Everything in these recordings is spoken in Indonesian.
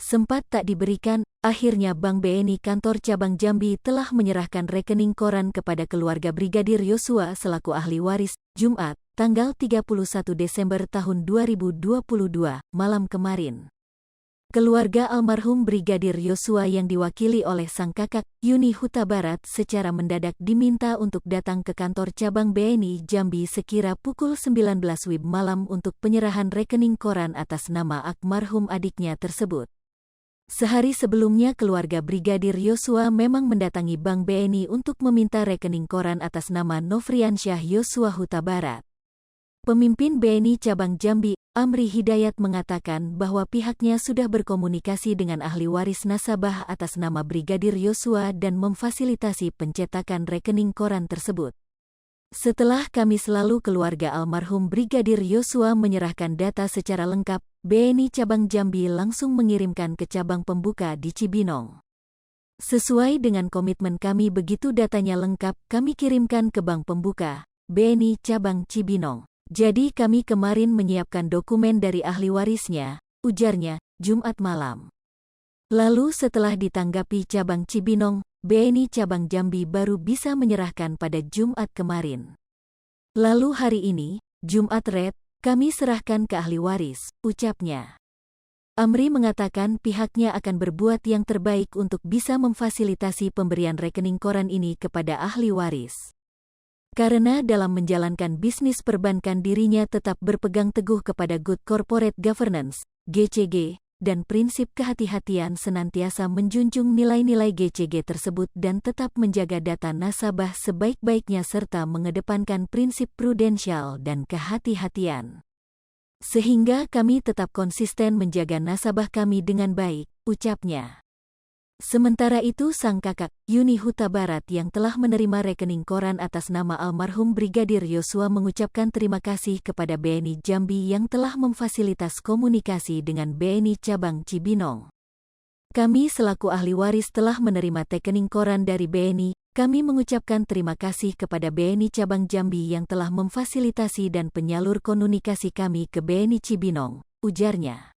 sempat tak diberikan, akhirnya Bank BNI Kantor Cabang Jambi telah menyerahkan rekening koran kepada keluarga Brigadir Yosua selaku ahli waris, Jumat, tanggal 31 Desember tahun 2022, malam kemarin. Keluarga almarhum Brigadir Yosua yang diwakili oleh sang kakak, Yuni Huta Barat, secara mendadak diminta untuk datang ke kantor cabang BNI Jambi sekira pukul 19 WIB malam untuk penyerahan rekening koran atas nama almarhum adiknya tersebut. Sehari sebelumnya keluarga Brigadir Yosua memang mendatangi Bank BNI untuk meminta rekening koran atas nama Nofriansyah Yosua Huta Barat. Pemimpin BNI Cabang Jambi, Amri Hidayat, mengatakan bahwa pihaknya sudah berkomunikasi dengan ahli waris nasabah atas nama Brigadir Yosua dan memfasilitasi pencetakan rekening koran tersebut. Setelah Kamis lalu keluarga almarhum Brigadir Yosua menyerahkan data secara lengkap, BNI Cabang Jambi langsung mengirimkan ke cabang pembuka di Cibinong. Sesuai dengan komitmen kami, begitu datanya lengkap, kami kirimkan ke bank pembuka, BNI Cabang Cibinong. Jadi kami kemarin menyiapkan dokumen dari ahli warisnya, ujarnya, Jumat malam. Lalu setelah ditanggapi cabang Cibinong, BNI Cabang Jambi baru bisa menyerahkan pada Jumat kemarin. Lalu hari ini, Jumat Red, kami serahkan ke ahli waris, ucapnya. Amri mengatakan pihaknya akan berbuat yang terbaik untuk bisa memfasilitasi pemberian rekening koran ini kepada ahli waris. Karena dalam menjalankan bisnis perbankan dirinya tetap berpegang teguh kepada Good Corporate Governance, GCG, dan prinsip kehati-hatian, senantiasa menjunjung nilai-nilai GCG tersebut dan tetap menjaga data nasabah sebaik-baiknya serta mengedepankan prinsip prudensial dan kehati-hatian. Sehingga kami tetap konsisten menjaga nasabah kami dengan baik, ucapnya. Sementara itu sang kakak, Yuni Huta Barat, yang telah menerima rekening koran atas nama almarhum Brigadir Yosua, mengucapkan terima kasih kepada BNI Jambi yang telah memfasilitas komunikasi dengan BNI Cabang Cibinong. Kami selaku ahli waris telah menerima rekening koran dari BNI, kami mengucapkan terima kasih kepada BNI Cabang Jambi yang telah memfasilitasi dan penyalur komunikasi kami ke BNI Cibinong, ujarnya.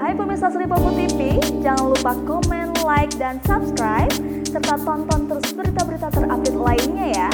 Hai pemirsa Sri Popo TV, jangan lupa komen, like, dan subscribe, serta tonton terus berita-berita terupdate lainnya ya.